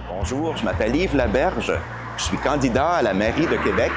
Bonjour, je m'appelle Yves Laberge. Je suis candidat à la mairie de Québec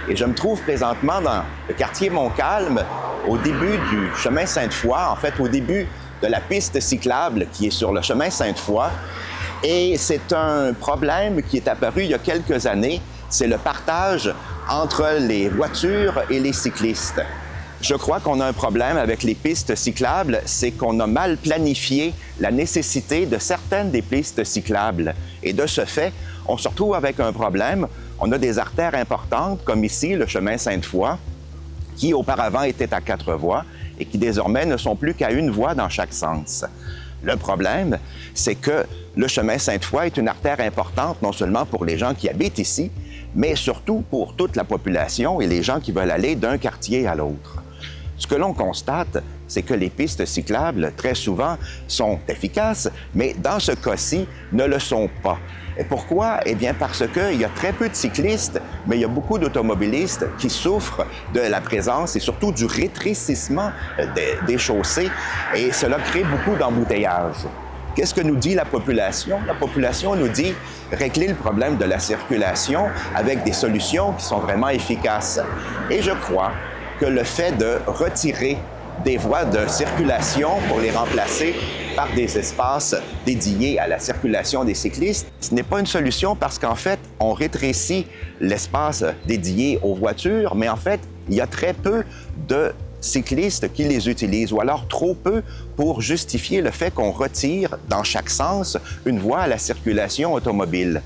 et je me trouve présentement dans le quartier Montcalm, au début du chemin Sainte-Foy, en fait au début de la piste cyclable qui est sur le chemin Sainte-Foy. Et c'est un problème qui est apparu il y a quelques années, c'est le partage entre les voitures et les cyclistes. Je crois qu'on a un problème avec les pistes cyclables, c'est qu'on a mal planifié la nécessité de certaines des pistes cyclables. Et de ce fait, on se retrouve avec un problème. On a des artères importantes, comme ici, le chemin Sainte-Foy, qui auparavant était à 4 voies et qui désormais ne sont plus qu'à 1 voie dans chaque sens. Le problème, c'est que le chemin Sainte-Foy est une artère importante, non seulement pour les gens qui habitent ici, mais surtout pour toute la population et les gens qui veulent aller d'un quartier à l'autre. Ce que l'on constate, c'est que les pistes cyclables, très souvent, sont efficaces, mais dans ce cas-ci, ne le sont pas. Et pourquoi? Eh bien, parce qu'il y a très peu de cyclistes, mais il y a beaucoup d'automobilistes qui souffrent de la présence et surtout du rétrécissement des chaussées, et cela crée beaucoup d'embouteillages. Qu'est-ce que nous dit la population? La population nous dit régler le problème de la circulation avec des solutions qui sont vraiment efficaces. Et je crois que le fait de retirer des voies de circulation pour les remplacer par des espaces dédiés à la circulation des cyclistes, ce n'est pas une solution parce qu'en fait, on rétrécit l'espace dédié aux voitures, mais en fait, il y a très peu de cyclistes qui les utilisent, ou alors trop peu pour justifier le fait qu'on retire dans chaque sens une voie à la circulation automobile.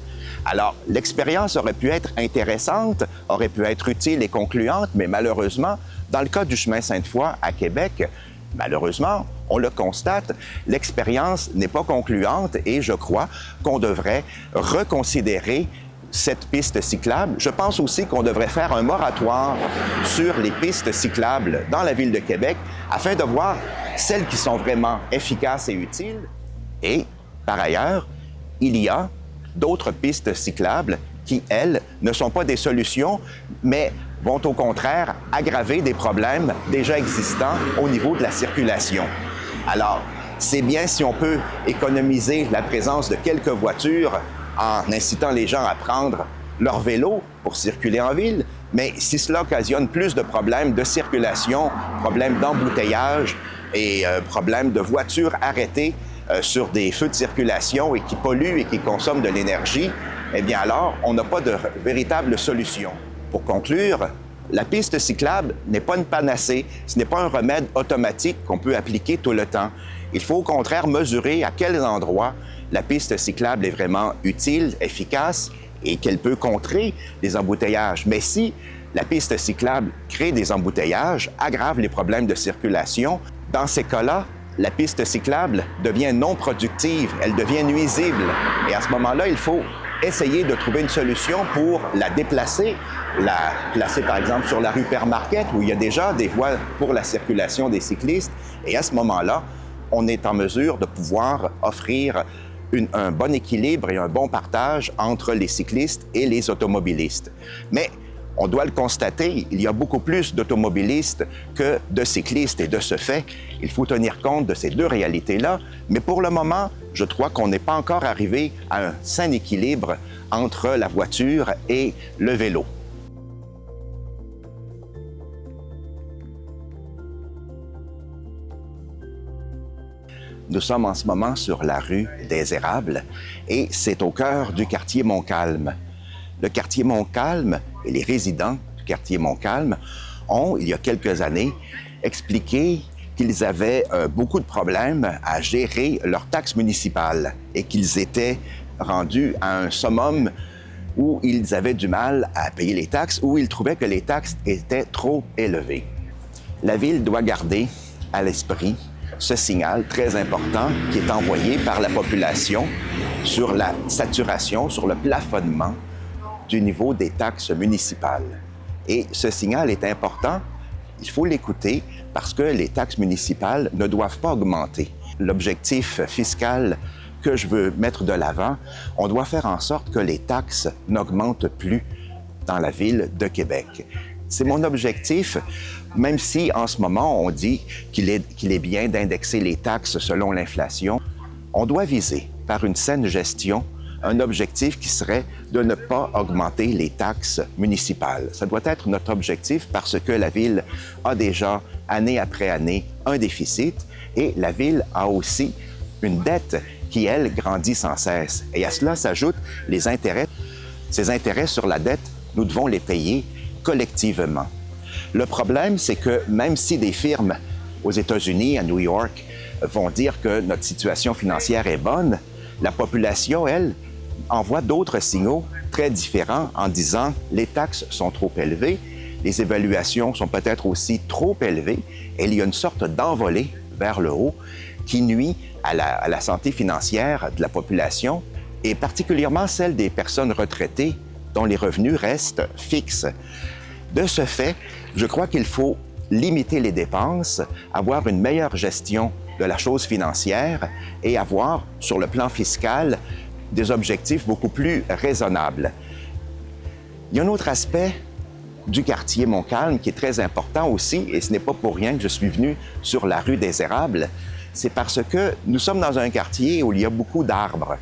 Alors, l'expérience aurait pu être intéressante, aurait pu être utile et concluante, mais malheureusement, dans le cas du chemin Sainte-Foy à Québec, malheureusement, on le constate, l'expérience n'est pas concluante et je crois qu'on devrait reconsidérer cette piste cyclable. Je pense aussi qu'on devrait faire un moratoire sur les pistes cyclables dans la ville de Québec afin de voir celles qui sont vraiment efficaces et utiles. Et, par ailleurs, il y a d'autres pistes cyclables qui, elles, ne sont pas des solutions, mais vont au contraire aggraver des problèmes déjà existants au niveau de la circulation. Alors, c'est bien si on peut économiser la présence de quelques voitures en incitant les gens à prendre leur vélo pour circuler en ville, mais si cela occasionne plus de problèmes de circulation, problèmes d'embouteillage et problèmes de voitures arrêtées sur des feux de circulation et qui polluent et qui consomment de l'énergie, eh bien alors, on n'a pas de véritable solution. Pour conclure, la piste cyclable n'est pas une panacée, ce n'est pas un remède automatique qu'on peut appliquer tout le temps. Il faut au contraire mesurer à quels endroits la piste cyclable est vraiment utile, efficace et qu'elle peut contrer les embouteillages. Mais si la piste cyclable crée des embouteillages, aggrave les problèmes de circulation, dans ces cas-là, la piste cyclable devient non productive, elle devient nuisible. Et à ce moment-là, il faut essayer de trouver une solution pour la déplacer, la placer par exemple sur la rue Père-Marquette où il y a déjà des voies pour la circulation des cyclistes. Et à ce moment-là, on est en mesure de pouvoir offrir un bon équilibre et un bon partage entre les cyclistes et les automobilistes. Mais on doit le constater, il y a beaucoup plus d'automobilistes que de cyclistes et de ce fait, il faut tenir compte de ces deux réalités-là. Mais pour le moment, je crois qu'on n'est pas encore arrivé à un sain équilibre entre la voiture et le vélo. Nous sommes en ce moment sur la rue des Érables et c'est au cœur du quartier Montcalm. Le quartier Montcalm et les résidents du quartier Montcalm ont, il y a quelques années, expliqué qu'ils avaient beaucoup de problèmes à gérer leurs taxes municipales et qu'ils étaient rendus à un summum où ils avaient du mal à payer les taxes, où ils trouvaient que les taxes étaient trop élevées. La Ville doit garder à l'esprit ce signal très important qui est envoyé par la population sur la saturation, sur le plafonnement du niveau des taxes municipales. Et ce signal est important, il faut l'écouter parce que les taxes municipales ne doivent pas augmenter. L'objectif fiscal que je veux mettre de l'avant, on doit faire en sorte que les taxes n'augmentent plus dans la ville de Québec. C'est mon objectif, même si en ce moment on dit qu'il est bien d'indexer les taxes selon l'inflation. On doit viser, par une saine gestion, un objectif qui serait de ne pas augmenter les taxes municipales. Ça doit être notre objectif parce que la Ville a déjà, année après année, un déficit et la Ville a aussi une dette qui, elle, grandit sans cesse. Et à cela s'ajoutent les intérêts. Ces intérêts sur la dette, nous devons les payer collectivement. Le problème, c'est que même si des firmes aux États-Unis, à New York, vont dire que notre situation financière est bonne, la population, elle, envoie d'autres signaux très différents en disant les taxes sont trop élevées, les évaluations sont peut-être aussi trop élevées et il y a une sorte d'envolée vers le haut qui nuit à la santé financière de la population et particulièrement celle des personnes retraitées dont les revenus restent fixes. De ce fait, je crois qu'il faut limiter les dépenses, avoir une meilleure gestion de la chose financière et avoir, sur le plan fiscal, des objectifs beaucoup plus raisonnables. Il y a un autre aspect du quartier Montcalm qui est très important aussi, et ce n'est pas pour rien que je suis venu sur la rue des Érables, c'est parce que nous sommes dans un quartier où il y a beaucoup d'arbres.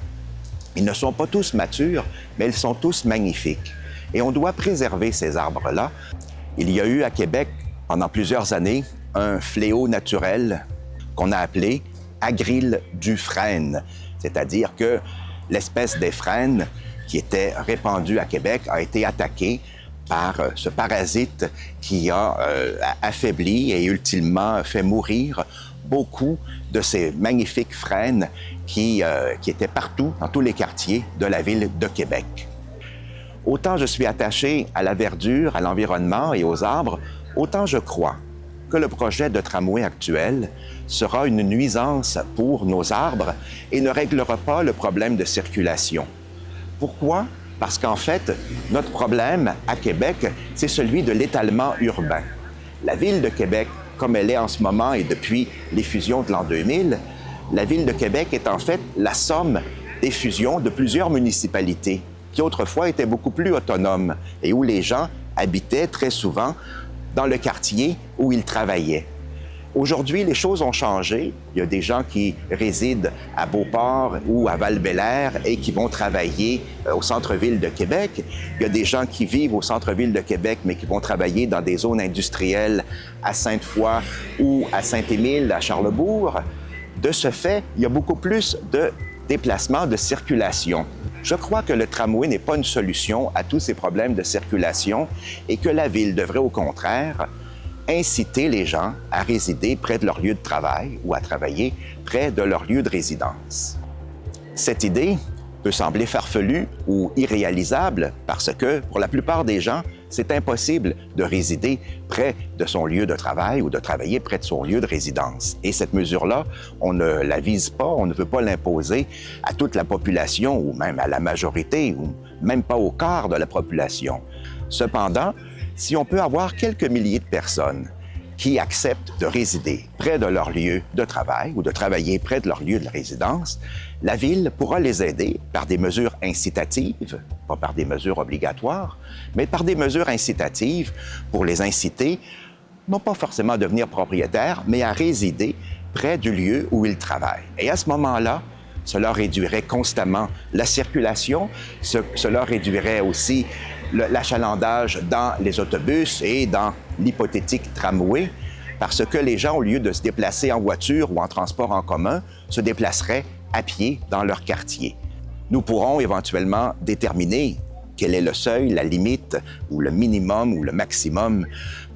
Ils ne sont pas tous matures, mais ils sont tous magnifiques. Et on doit préserver ces arbres-là. Il y a eu à Québec, pendant plusieurs années, un fléau naturel qu'on a appelé Agrille du frêne, c'est-à-dire que l'espèce des frênes qui était répandue à Québec a été attaquée par ce parasite qui a affaibli et ultimement fait mourir beaucoup de ces magnifiques frênes qui étaient partout, dans tous les quartiers de la ville de Québec. Autant je suis attaché à la verdure, à l'environnement et aux arbres, autant je crois que le projet de tramway actuel sera une nuisance pour nos arbres et ne réglera pas le problème de circulation. Pourquoi? Parce qu'en fait, notre problème à Québec, c'est celui de l'étalement urbain. La ville de Québec, comme elle est en ce moment et depuis les fusions de l'an 2000, la ville de Québec est en fait la somme des fusions de plusieurs municipalités qui autrefois étaient beaucoup plus autonomes et où les gens habitaient très souvent dans le quartier où ils travaillaient. Aujourd'hui, les choses ont changé. Il y a des gens qui résident à Beauport ou à Val-Bélair et qui vont travailler au centre-ville de Québec. Il y a des gens qui vivent au centre-ville de Québec, mais qui vont travailler dans des zones industrielles à Sainte-Foy ou à Saint-Émile, à Charlesbourg. De ce fait, il y a beaucoup plus de déplacements, de circulation. Je crois que le tramway n'est pas une solution à tous ces problèmes de circulation et que la ville devrait au contraire inciter les gens à résider près de leur lieu de travail ou à travailler près de leur lieu de résidence. Cette idée peut sembler farfelue ou irréalisable parce que, pour la plupart des gens, c'est impossible de résider près de son lieu de travail ou de travailler près de son lieu de résidence. Et cette mesure-là, on ne la vise pas, on ne veut pas l'imposer à toute la population ou même à la majorité ou même pas au quart de la population. Cependant, si on peut avoir quelques milliers de personnes qui acceptent de résider près de leur lieu de travail ou de travailler près de leur lieu de résidence, la Ville pourra les aider par des mesures incitatives, pas par des mesures obligatoires, mais par des mesures incitatives pour les inciter, non pas forcément à devenir propriétaires, mais à résider près du lieu où ils travaillent. Et à ce moment-là, cela réduirait constamment la circulation, cela réduirait aussi l'achalandage dans les autobus et dans l'hypothétique tramway, parce que les gens, au lieu de se déplacer en voiture ou en transport en commun, se déplaceraient à pied dans leur quartier. Nous pourrons éventuellement déterminer quel est le seuil, la limite, ou le minimum ou le maximum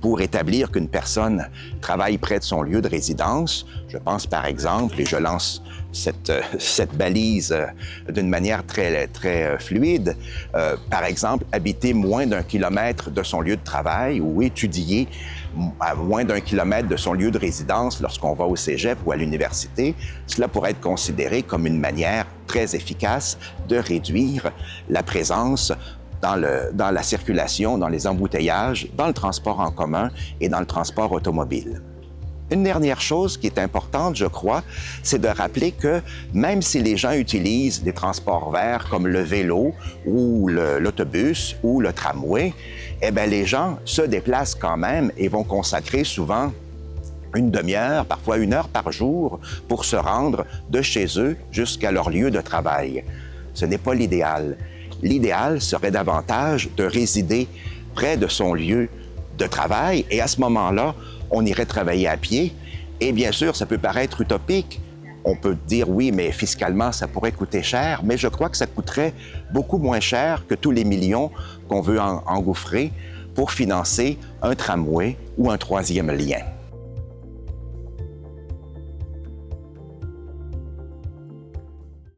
pour établir qu'une personne travaille près de son lieu de résidence. Je pense par exemple, et je lance cette balise d'une manière très fluide, par exemple, habiter moins d'1 kilomètre de son lieu de travail ou étudier à moins d'1 kilomètre de son lieu de résidence lorsqu'on va au cégep ou à l'université. Cela pourrait être considéré comme une manière très efficace de réduire la présence dans la circulation, dans les embouteillages, dans le transport en commun et dans le transport automobile. Une dernière chose qui est importante, je crois, c'est de rappeler que même si les gens utilisent des transports verts comme le vélo ou l'autobus ou le tramway, eh bien, les gens se déplacent quand même et vont consacrer souvent une demi-heure, parfois 1 heure par jour pour se rendre de chez eux jusqu'à leur lieu de travail. Ce n'est pas l'idéal. L'idéal serait davantage de résider près de son lieu de travail et à ce moment-là, on irait travailler à pied. Et bien sûr, ça peut paraître utopique. On peut dire oui, mais fiscalement, ça pourrait coûter cher, mais je crois que ça coûterait beaucoup moins cher que tous les millions qu'on veut engouffrer pour financer un tramway ou un troisième lien.